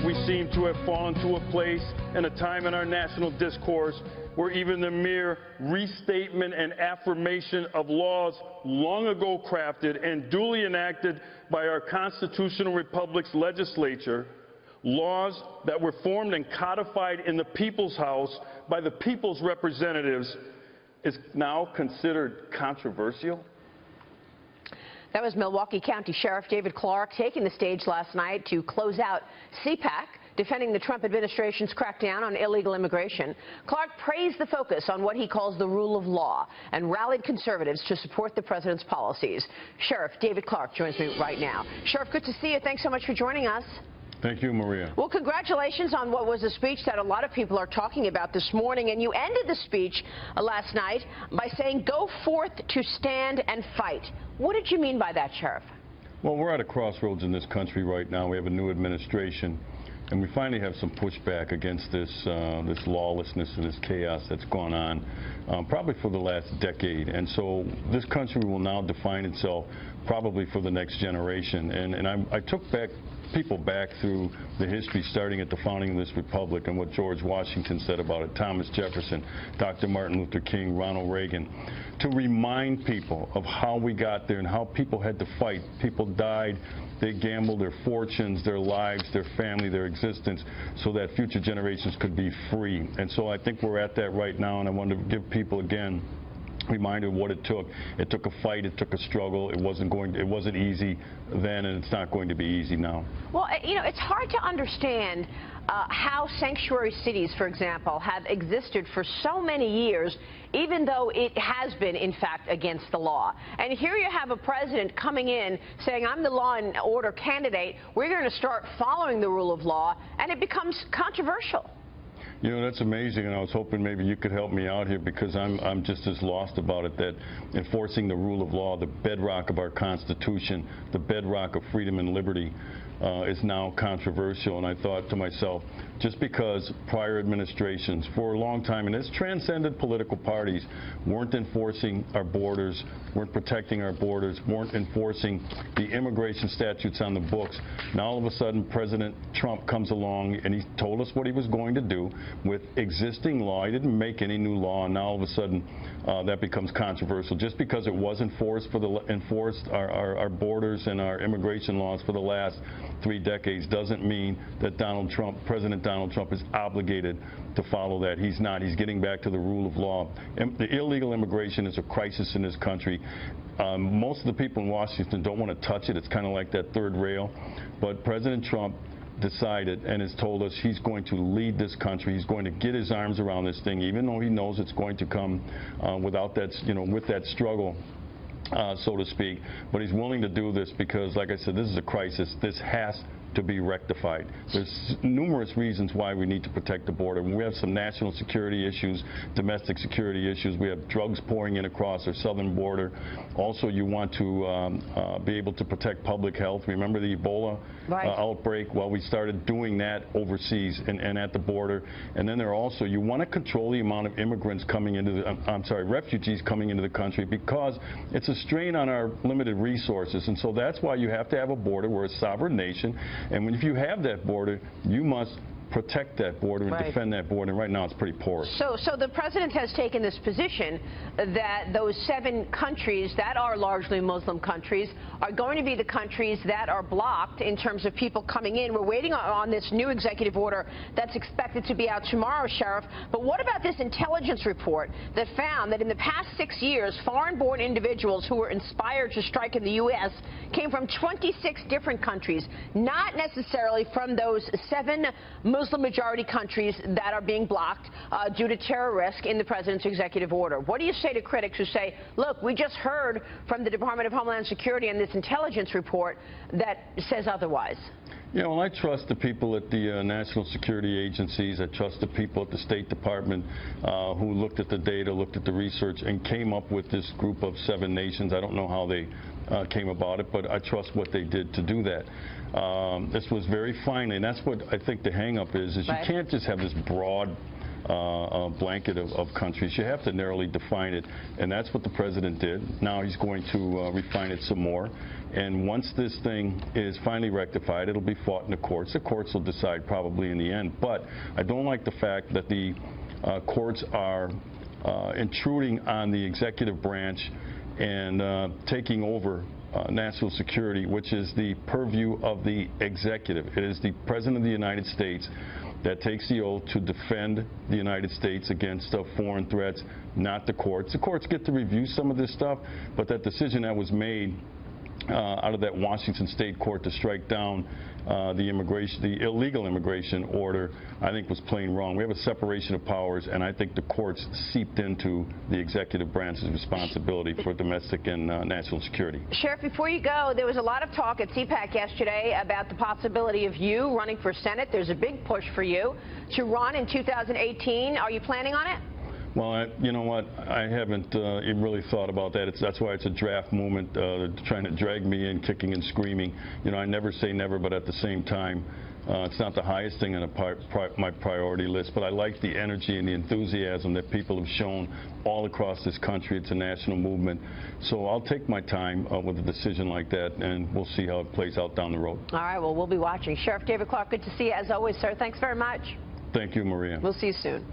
we seem to have fallen to a place and a time in our national discourse where even the mere restatement and affirmation of laws long ago crafted and duly enacted by our constitutional republic's legislature, laws that were formed and codified in the people's house by the people's representatives, is now considered controversial? That was Milwaukee County Sheriff David Clarke taking the stage last night to close out CPAC, defending the Trump administration's crackdown on illegal immigration. Clarke praised the focus on what he calls the rule of law and rallied conservatives to support the president's policies. Sheriff David Clarke joins me right now. Sheriff, good to see you. Thanks so much for joining us. Thank you, Maria. Well, congratulations on what was a speech that a lot of people are talking about this morning. And you ended the speech last night by saying, "Go forth to stand and fight." What did you mean by that, Sheriff? Well, we're at a crossroads in this country right now. We have a new administration, and we finally have some pushback against this lawlessness and this chaos that's gone on probably for the last decade. And so this country will now define itself probably for the next generation. And I took people back through the history, starting at the founding of this republic and what George Washington said about it, Thomas Jefferson, Dr. Martin Luther King, Ronald Reagan, to remind people of how we got there and how people had to fight. People died. They gambled their fortunes, their lives, their family, their existence, so that future generations could be free. And so I think we're at that right now, and I want to give people, again, reminder of what it took. It took a fight. It took a struggle. It wasn't easy then, and it's not going to be easy now. Well, you know, it's hard to understand how sanctuary cities, for example, have existed for so many years, even though it has been, in fact, against the law. And here you have a president coming in saying, "I'm the law and order candidate. We're going to start following the rule of law," and it becomes controversial. You know, that's amazing, and I was hoping maybe you could help me out here, because I'm just as lost about it, that enforcing the rule of law, the bedrock of our Constitution, the bedrock of freedom and liberty, is now controversial. And I thought to myself, just because prior administrations for a long time, and it's transcended political parties, weren't enforcing our borders, weren't protecting our borders, weren't enforcing the immigration statutes on the books, now all of a sudden President Trump comes along and he told us what he was going to do with existing law. He didn't make any new law, and now all of a sudden that becomes controversial. Just because it was enforced our borders and our immigration laws for the last 3 decades doesn't mean that President Donald Trump is obligated to follow that. He's not. He's getting back to the rule of law. The illegal immigration is a crisis in this country. Most of the people in Washington don't want to touch it. It's kind of like that third rail. But President Trump decided and has told us he's going to lead this country. He's going to get his arms around this thing, even though he knows it's going to come without that, with that struggle, so to speak. But he's willing to do this because, like I said, this is a crisis. This has to be rectified. There's numerous reasons why we need to protect the border. We have some national security issues, domestic security issues. We have drugs pouring in across our southern border. Also, you want to be able to protect public health. Remember the Ebola outbreak? Well, we started doing that overseas and at the border. And then you want to control the amount of immigrants coming into refugees coming into the country, because it's a strain on our limited resources. And so that's why you have to have a border. We're a sovereign nation. And if you have that border, you must protect that border and defend that border. And right now it's pretty porous. So the president has taken this position that those 7 countries that are largely Muslim countries are going to be the countries that are blocked in terms of people coming in. We're waiting on this new executive order that's expected to be out tomorrow, Sheriff. But what about this intelligence report that found that in the past 6 years, foreign-born individuals who were inspired to strike in the U.S. came from 26 different countries, not necessarily from those 7 Muslim-majority countries that are being blocked due to terror risk in the president's executive order? What do you say to critics who say, look, we just heard from the Department of Homeland Security and this intelligence report that says otherwise? Yeah, well, I trust the people at the national security agencies. I trust the people at the State Department who looked at the data, looked at the research, and came up with this group of 7 nations. I don't know how they came about it, but I trust what they did to do that. This was very fine, and that's what I think the hang-up is you can't just have this broad blanket of countries. You have to narrowly define it, and that's what the president did. Now he's going to refine it some more. And once this thing is finally rectified, it'll be fought in the courts. The courts will decide probably in the end. But I don't like the fact that the courts are intruding on the executive branch and taking over national security, which is the purview of the executive. It is the President of the United States that takes the oath to defend the United States against foreign threats, not the courts. The courts get to review some of this stuff, but that decision that was made out of that Washington State court to strike down the illegal immigration order, I think was plain wrong. We have a separation of powers, and I think the courts seeped into the executive branch's responsibility for domestic and national security. Sheriff, before you go, there was a lot of talk at CPAC yesterday about the possibility of you running for Senate. There's a big push for you to run in 2018. Are you planning on it? Well, you know what? I haven't even really thought about that. That's why it's a draft movement, trying to drag me in, kicking and screaming. You know, I never say never, but at the same time, it's not the highest thing on my priority list. But I like the energy and the enthusiasm that people have shown all across this country. It's a national movement. So I'll take my time with a decision like that, and we'll see how it plays out down the road. All right, well, we'll be watching. Sheriff David Clarke, good to see you as always, sir. Thanks very much. Thank you, Maria. We'll see you soon.